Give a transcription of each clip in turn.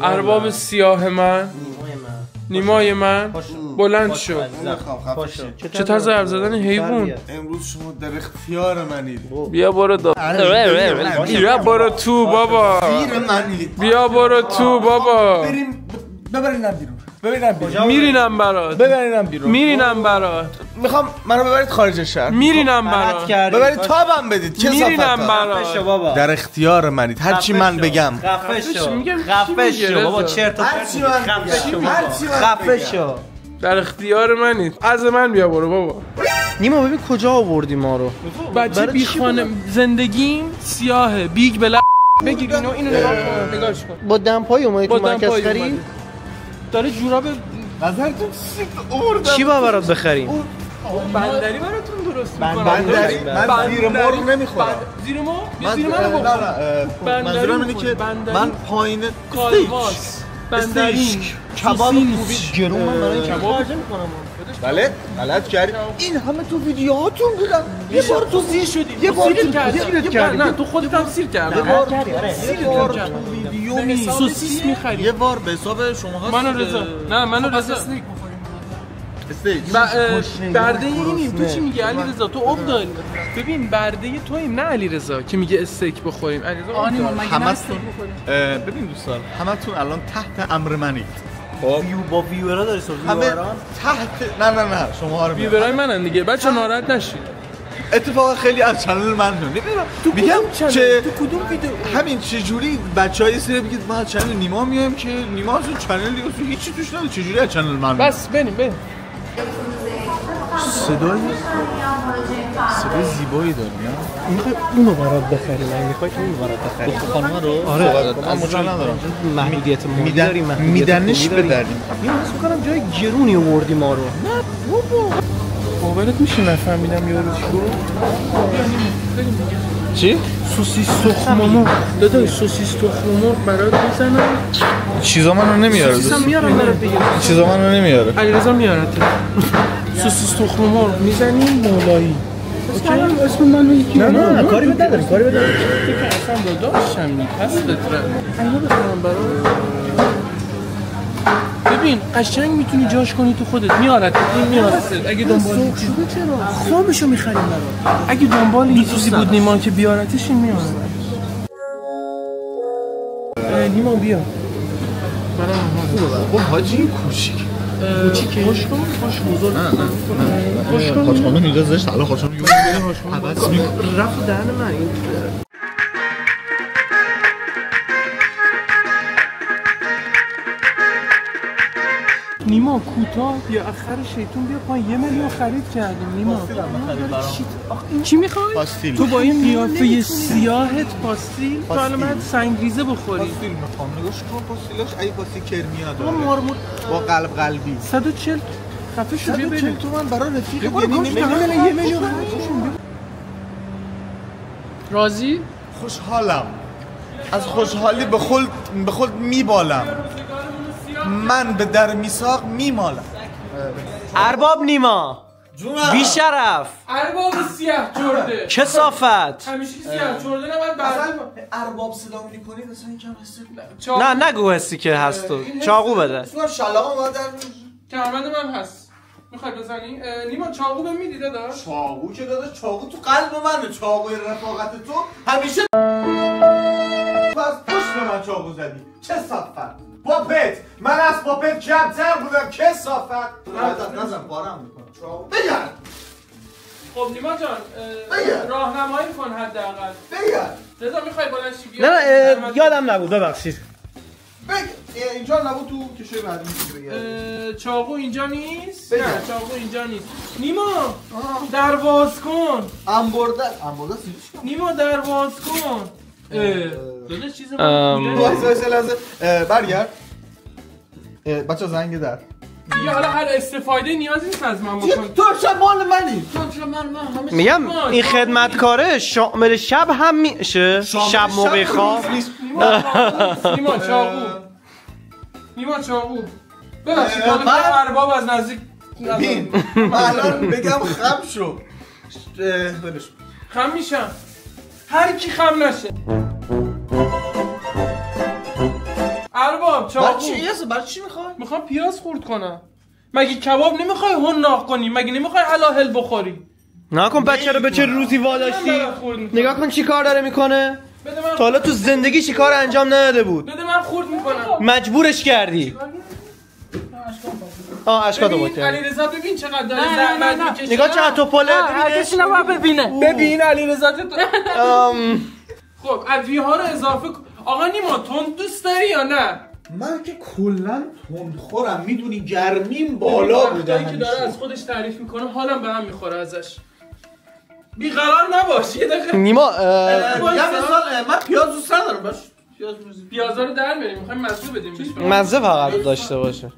ارباب سیاه من، نیمای من بلند شد. چه طرز حرف زدن حیوان. امروز شما در اختیار منید. بیا برو بیا برو تو بابا. بیا برو تو بابا. بریم ببرینم بیرون. میرینم برات. ببرینم بیرون. میرینم برات. میخوام منو ببرید خارج شهر. میرینم برات. ببرید تابم بدید. چه میرینم برات. در اختیار منید. هر چی من بگم. خفه شو بابا، چرت و خفه شو. در اختیار منید. از من بیا برو بابا. نیما ببین کجا آوردی ما رو. بچه بی خانه زندگیم سیاهه. بیگ بلا بگیر اینو نگاهش کن. با دمپایی اومدی تو مرکز خرید؟ داره جوراب نظرتون چی با برات بخریم؟ بندری براتون درست میکنم. بندری؟ من زیر مرغ نمیخورم. زیر مرغ؟ یا زیر منو بخور. منظورم اینه که من پایین کالواس بندری کباب گرون من برای کباب خرج میکنم. بله غلط کردی. این همه تو ویدیوهاتون بودم. یه بار تو سیر شدی. یه بار سیرت کردی. نه تو خودت هم سیر کردی. یه بار ویدیو سوسیس می‌خری. یه بار به حساب شماها. منو رضا. نه منو رضا. برده اینیم. تو چی میگی علی رضا؟ تو عقد داری. ببین برده توییم نه علی رضا که میگه استیک بخوریم. علی رضا همتون ببین دوستان همتون الان تحت امر منید. با ویورا داری صحبت ویورا تحت نه شما رو ویورای منن دیگه. بچا ناراحت نشید. اتفاقا خیلی از چنل من میگم چه تو کدوم ویدیو همین چه جوری بچهای سری بگید ما از چنل نیما میایم که نیما اصلا چنلی اصلا هیچی توش نداره. چه جوری از چنل من بس بریم صدای زیبایی داری نه؟ میخوای اونو برات بخری. من میخوای اونو برات بخری. تو خانم رو آره من مشکل ندارم. محدودیت مالی داریم. میدنش بداریم. این حس می‌کنم جای گرونی آوردی ما رو. نه بابا باورت میشه نفهمیدم یارو چی؟ سوسیس تخم مرغ. داداش سوسیس تخم مرغ برات بزنم. چیزا منو نمیاره. سوسیسم میارم برات بگم. چیزا منو نمیاره. علیرضا میارته. سوسیس تخم مرغ میزنیم مولایی. اوکی اسم منو یکی نه کاری نداریم که اصلا داداشم میپس بتره. اینو بخورم برات. ببین قشنگ میتونی جاش کنی تو خودت. میارت این میارت. اگه دنبال چیزی چرا خوابشو میخریم برات. اگه دنبال یه چیزی بود نیما که بیارتش این میاره. نیما بیا خب حاجی کوچیکه خوش کن بزرگ خوش کن خوش خانم اینجا زشت حالا خوش خانم عوض میکنه رفت دهن من این نیما کوتاه بیا اخر شیطون بیا پایین. 1 میلیون خرید کردیم نیما. چی میخوای؟ پاستیل. تو با این قیافه سیاهت پاستیل؟ تو الان من سنگریزه بخوری. پاستیل میخوام. نگاش کن پاستیلاش ای پاستیل کرمیا داره. مارمول با قلبی 140 خفه شو بیا بریم. تومن برای رفیق یعنی نمیدونم 1 میلیون. راضی؟ خوشحالم. از خوشحالی به خود میبالم. من به در میثاق میمالم. ارباب نیما بی شرف ارباب سیاه جرده کثافت. همیشه که سیاه جرده نباید مثلا ارباب صدا می‌کنی مثلا یکم حس نه نگو حسی که هست. تو چاقو بده. تو شلاق ما در کمربند من هست. میخوای بزنی؟ نیما چاقو به میدی داداش؟ چاقو که داداش چاقو تو قلب منه. چاقوی رفاقت تو همیشه پس پشت به من چاقو زدی. چه صفت پاپت من از پاپت کمتر بودم. که صفت نزن پارم میکنم. چاقو بگرد. خب نیما جان راهنمایی کن حداقل. بگرد. رضا میخوای بلند شی بیا. نه یادم نبود ببخشید. اینجا نبود تو کشوی بعدی میگه. چاقو اینجا نیست؟ نه چاقو اینجا نیست. نیما درواز کن. انبرده سیریش کن. نیما درواز کن. داداش چیز وایس لحظه برگرد. بچه زنگ در دیگه. حالا هر استفاده نیازی نیست از من بکن. تو شب مال منی. میگم این خدمتکاره شامل شب هم میشه. شب موقع خواب. نیما چاقو ببخشید من ارباب از نزدیک ببین من الان بگم خم شو ولش خم میشم. هر کی خم نشه. برای چی میخوای؟ میخوام پیاز خورد کنم. مگه کباب نمیخوای حناق کنی؟ مگه نمیخوای علاهل بخوری؟ نکن بچه رو به چه روزی واداشتی. نگاه کن چی کار داره میکنه. تا حالا تو زندگی چی کار انجام نداده بود. بده من خورد میکنم. مجبورش کردی. اشکاتو بود. علیرضا ببین چقدر داره زحمت میکشه. نگاه چقدر توپله. هرکسی نباید ببینه. ببین علیرضا تو. خب ادویه ها رو اضافه کن. آقا نیما تند دوست داری یا نه؟ من که کلا تندخورم، میدونی گرمیم بالا بوده. که داره از خودش تعریف میکنه حالم به هم میخوره ازش. بیقرار نباش یه دقیقه. نیما من پیاز دوست ندارم. باش پیازا رو در میاریم. میخوایم مزه بدیم بهش. مزه فقط داشته باشه.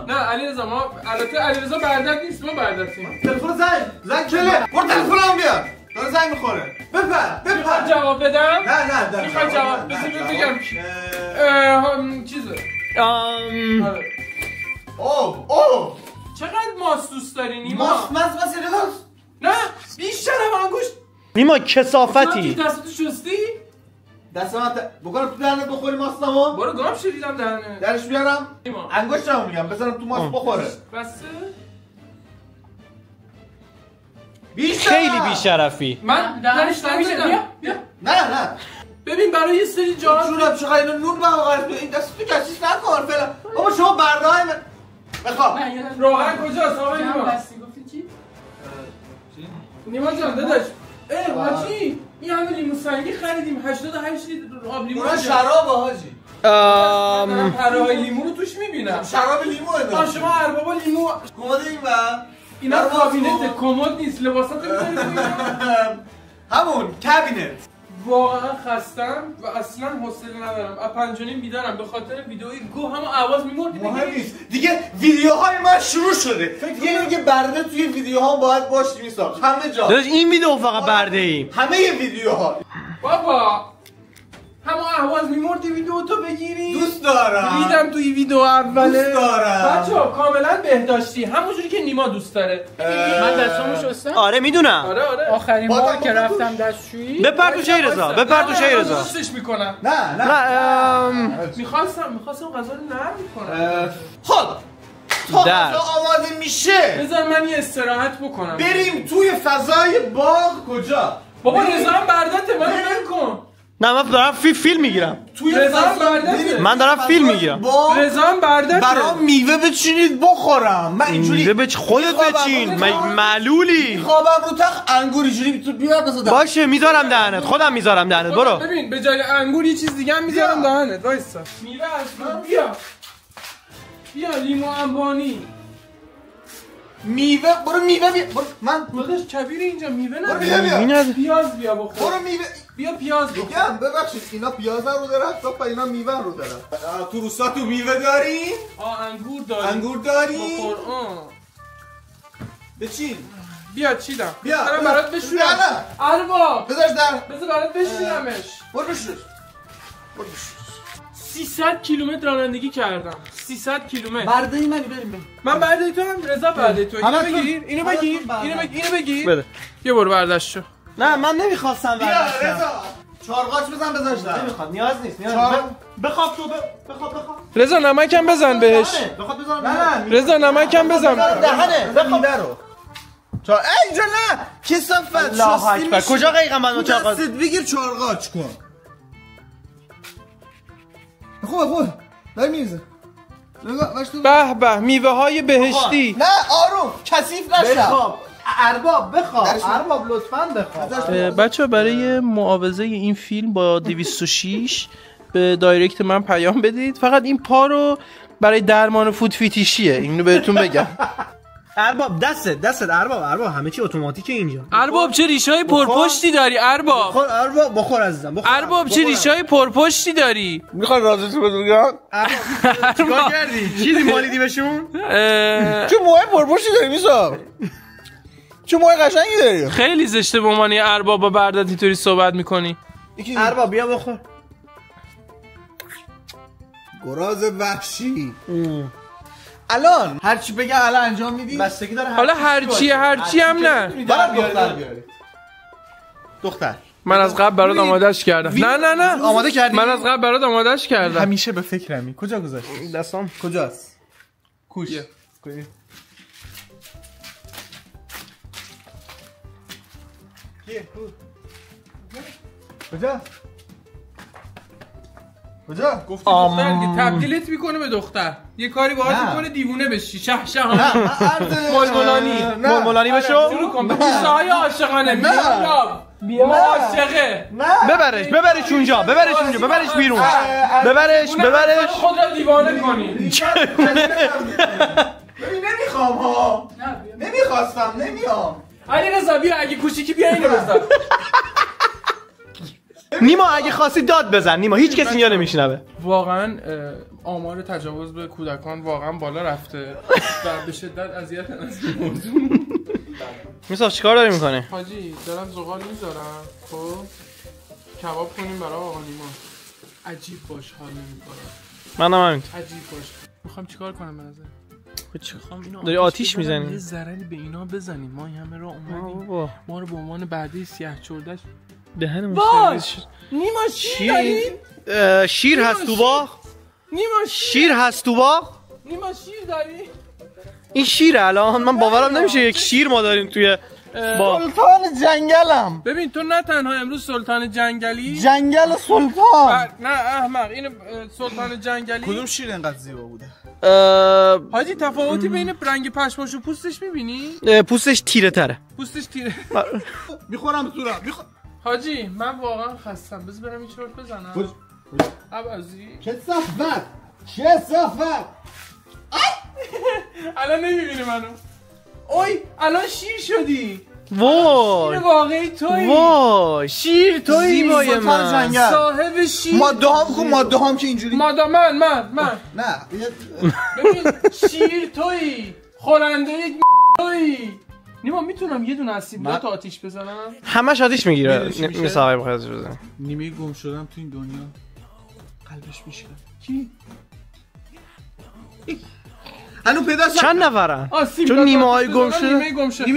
نه علیرضا ما البته علیرضا بردت نیست، ما بردتیم. تلفن زنگ کله. برو تلفنم بیار. داره زنگ میخوره. بپر. جواب بدم؟ نه. میخوای جواب بگم چیزه. اوه چقدر ماست دوست داری نیما؟ ماست نه بیشتر هم انگوش. نیما کثافتی. دستتو شستی؟ دست من بکنم تو دهنت بخوری ماستمو؟ برو گام شدیدم دهنه. درش بیارم؟ انگشتمو میگم بزنم تو ماست بخوره. بسه؟ خیلی بیشرفی. من درش نمیدم. بیا. نه. ببین برای یه سری جا جونم چقدر اینو نون بغل این دست تو کشیش نکن فعلا. بابا شما بردهای من بخواب. روغن کجاست آقا نیما؟ گفتی چی؟ نیما جان داداش. حاجی این همه لیمو سنگی خریدیم 88 لیتر آب لیمو. اون شراب حاجی. پرهای لیمو رو توش میبینم. شراب لیمو اینا. شما اربابا لیمو کمد این و اینا کابینت کمد نیست لباساتو میذارید همون کابینت. واقعا خستم و اصلا حوصله ندارم. از 5:30 بیدارم به خاطر ویدئوی گو همه آواز میمرد. مهم نیست دیگه. ویدیوهای من شروع شده. دیگه برده توی ویدیوها باید باشه میساخت همه جا. داداش این ویدیو فقط برده ایم. همه ویدیوها. بابا همه آواز میمردی ویدیو تو بگیری. دوست دارم. دیدم توی ویدیو اوله. دوست دارم. بچه‌ها کاملا بهداشتی همونجوری که نیما دوست داره. من دستامو شستم. آره میدونم. آره. آخرین بار که رفتم دستشویی بپر تو شهر رضا. دوستش میکنم. نه. میخواستم غذا رو نرم میکنم. خب تا غذا آماده میشه بذار من یه استراحت بکنم. بریم توی فضای باغ. کجا؟ بابا رضا هم بردته منو ول کن. نه من دارم فیلم میگیرم. توی رضا هم بردته. من دارم فیلم میگیرم. رضا هم بردته. برام میوه بچینید بخورم. من اینجوری خودت بچین. معلولی. خوابم رو تخت انگور اینجوری تو بیار بذار. باشه میذارم دهنت. خودم میذارم دهنت. برو. ببین به جای انگور یه چیز دیگه هم میذارم دهنت. وایسا. میوه اصلا بیا لیمو انبانی. میوه برو میوه بیا. من داداش کبیر اینجا میوه برو نه. پیاز بیا بخور. برو میوه بیا پیاز بخور. میگم ببخشید اینا پیاز رو دارن تا اینا میوه رو دارن. تو روستا تو میوه داری؟ انگور داری؟ بخور. بچین. بیا چیدم. بیا دارم برات بشورم. نه ارباب بذار برات بشورمش. برو بشور. 300 کیلومتر رانندگی کردم. 300 کیلومتر. بردهی بریم. من بردهی تو هم رضا بردهی تو. اینو بگیر. بده. یه برو برداشت شو. نه من نمیخواستم بیا رضا. چارقاچ بزن بذارش در. نمیخواد. نیاز نیست. بخواب تو بخواب. رضا نمکم بزن بهش. بخواب بزنم. نه رضا نمکم بزن. دهنه. بخواب رو. اینجا نه کثافت. الله اکبر. کجا قیقم من چارقاچ؟ دستت بگیر چارقاچ کن. خوب داری میریزه. به میوه های بهشتی. نه آروم کثیف نشه. بخواب. ارباب لطفاً بخواب. بچه برای معاوضه این فیلم با 206 به دایرکت من پیام بدید. فقط این پا رو برای درمان فود فیتیشیه. اینو بهتون بگم. ارباب دستت ارباب همه چی اتوماتیکه اینجا. ارباب چه ریشای پرپشتی داری ارباب. ارباب بخور عزیزم. ارباب چه ریشای پرپشتی داری. میخوای رازتو بگم؟ چیکار کردی؟ چیزی مالیدی بهشون؟ چه موهای پرپشتی داری میسا؟ چه موهای قشنگی داری؟ خیلی زشته به عنوان ارباب با بردت اینطوری صحبت میکنی. ارباب بیا بخور. گراز وحشی. الان هرچی بگم الان انجام میدی؟ بستگی داره. حالا هرچی هم نه. برام دختر بیارید. دختر من از قبل برات آمادهش کردم. نه آماده کردی؟ من از قبل برات آمادهش کردم. همیشه به فکرمی. کجا گذاشتی؟ دستام کجاست؟ کوش. کجا؟ گفتی دختر دیگه تبدیلت میکنه به دختر. یه کاری باهات میکنه دیوونه بشی. شه ململانی بشو. شروع کن به قصه های عاشقانه. بیا عاشقه. ببرش اونجا. ببرش بیرون. ببرش. خود را دیوانه کنی. ببین نمیخوام ها. نمیخواستم نمیام. علیرضا بیا اگه کوچیکی بیا اینو بزن. نیما اگه خواستی داد بزن. نیما هیچ کسی اینجا نمیشنوه. واقعا آمار تجاوز به کودکان واقعا بالا رفته و به شدت اذیت از این موضوع. میسا چیکار داری میکنه؟ حاجی دارم زغال میذارم. خب کباب کنیم برای آقا نیما. عجیب باش حال نمیکنم. منم همین. عجیب باش. میخوام چیکار کنم به نظر؟ میخوام اینو داری آتیش میزنی؟ یه ضرری به اینا بزنیم. ما این همه راه اومدیم. ما رو به عنوان بعدی سیاه چردش دهنمون باش. نیما شیر داری؟ شیر هست تو باغ؟ نیما شیر هست تو باغ؟ نیما شیر داری؟ این شیر الان من باورم نمیشه یک شیر ما داریم توی باغ. سلطان جنگلم. ببین تو نه تنها امروز سلطان جنگلی جنگل سلطان. نه احمق این سلطان جنگلی. کدوم شیر اینقدر زیبا بوده؟ حاجی تفاوتی بین رنگ پشماش و پوستش میبینی؟ پوستش تیره تره. پوستش تیره. میخورم زورم. حاجی من واقعا خستم. بذار برم این چرت بزنم. عبازی چه صفت. الان نمیبینی منو. اوی الان شیر شدی. وای شیر واقعی تویی. وای شیر تویی. زیبای من. صاحب شیر. ماده هم که اینجوری. من نه ببین شیر تویی. خورنده یک تویی. نیما میتونم یه دونه از سیبیلات آتیش بزنم؟ همش آتیش میگیره. میساوی بخواد آتیش بزنم. نیمه گم شدم تو این دنیا. قلبش میشه. کی؟ هنو پیداش چند نفرن؟ چون نیمه های گم شده. نیمه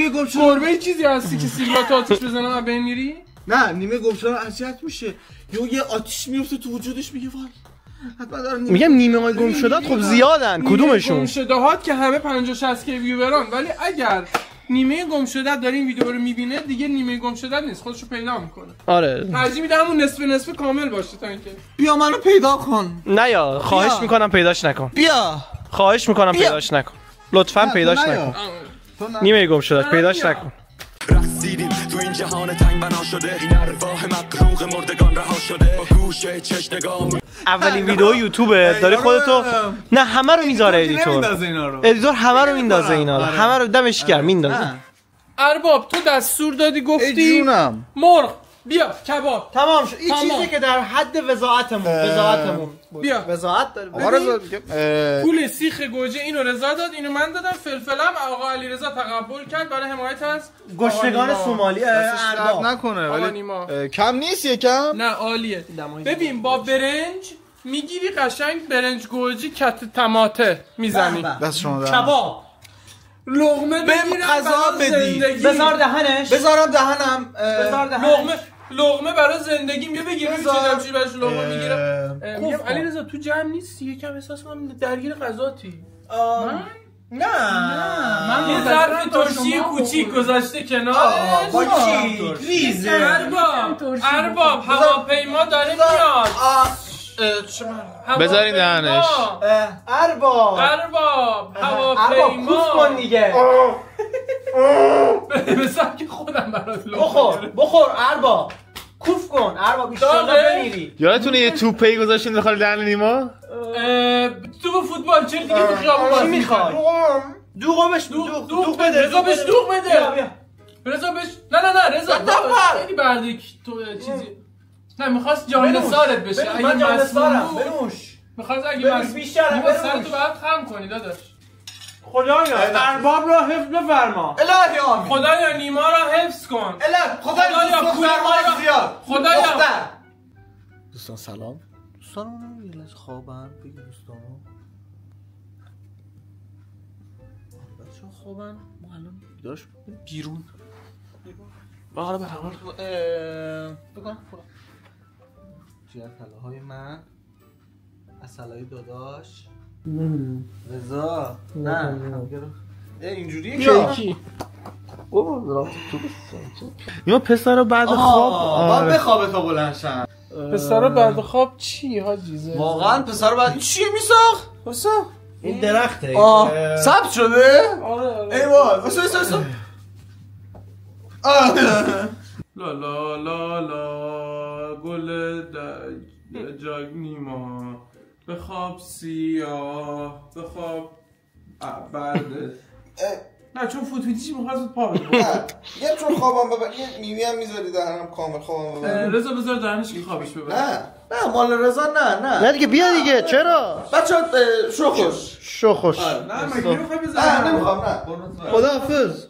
گم شده. گربه چیزی هستی که سیبیلات آتیش بزنم و بین میری؟ نه نیمه گم شدن اذیت میشه. یه آتیش میفته تو وجودش میگه وای. حتما دارم میگم نیمه های گم شده خب زیادن. کدومشون؟ گم شده هات که همه 50-60 کی ویوران، ولی اگر نیمه گم شده داره این ویدیو رو میبینه دیگه نیمه گم شده نیست، خودشو پیدا میکنه. آره ترجیح میده همون نصف کامل باشه تا اینکه. بیا منو پیدا کن. نه یا خواهش میکنم پیداش نکن. بیا خواهش میکنم پیداش نکن. لطفاً پیداش نکن. نیمه گم شده پیداش نکن. رسیدیم تو این جهان تنگ بنا شده، این ارواح مقروق مردگان رها شده، با گوشه چش نگاه. اولین ویدیو یوتیوبه داری خودتو. نه همه رو میذاره ادیتور همه رو میندازه اینا رو. همه رو دمش گرم میندازه. ارباب تو دستور دادی گفتی جونم مرغ بیا کباب تمام شد. این چیزی که در حد وضاحتمون بیا وضاحت داره. آقا رضا پول سیخ گوجه اینو رضا داد، اینو من دادم. فلفلم آقا علیرضا تقبل کرد برای حمایت از گشنگان سومالی. درد نکنه آقا ولی نیما کم نیست یکم. نه عالیه. ببین با برنج میگیری قشنگ برنج گوجه کت تماته میزنی. دست شما در کباب لقمه بگیرم غذا بدی. بذار دهنش. بذارم دهنم. بذار دهنش. لقمه برای زندگیم یه بگیر. میچینم چی براش لقمه میگیرم. میگم علیرضا تو جمع نیستی، یکم احساس کنم درگیر غذاتی. نه من یه ظرف ترشی کوچیک گذاشته کنار. با چی؟ ریزه. ارباب هواپیما داره میاد. بذارین دهنش. ارباب هواپیما کوف کن دیگه. به سبک خودم برات بخور ارباب کوف کن. ارباب ایشالله بمیری. یادتونه یه توپی گذاشتین داخل دهن نیما؟ تو فوتبال چه دیگه تو خیابون چی میخوای؟ دوغ بده. رضا بهش دوغ بده. رضا بهش نه رضا خیلی بعدی تو چیزی نه میخواست جانسارت بشه. اگه من جانسارم بنوش. میخواست اگه بیشتر سرتو باید خم کنی داداش. خدایا ارباب را حفظ بفرما. الهی آمین. خدایا نیما را حفظ کن. خدایا دختر زیاد. خدایا دوستان سلام. دوستانمون یه لحظه خوابن بگید دوستانم. بچه‌ها خوابن. ما الان بیدارش بیرون. آره برام بگم جیگر طلاهای من اصلای داداش رضا نه اینجوریه کیکی یا پسر بعد خواب باید بخوابه تا بلندشن پسر بعد خواب چی حاجی واقعا پسر بعد چیه میساخت حسام این درخته ثبت شده آره ای وای واسه لا لا لا لا گل جاگ نیما بخواب سیاه بخواب برده نه چون فوتویتیش میخواست پا بده یه چون خوابم ببر یه میمی هم میذاری دهنم کامل خوابم ببر رضا بذار دهنش که خوابش ببر نه مال رضا نه دیگه بیا دیگه چرا بچه‌ها شو خوش شو خوش نه مگه میخوای نه بذار نمیخوام نه خداحافظ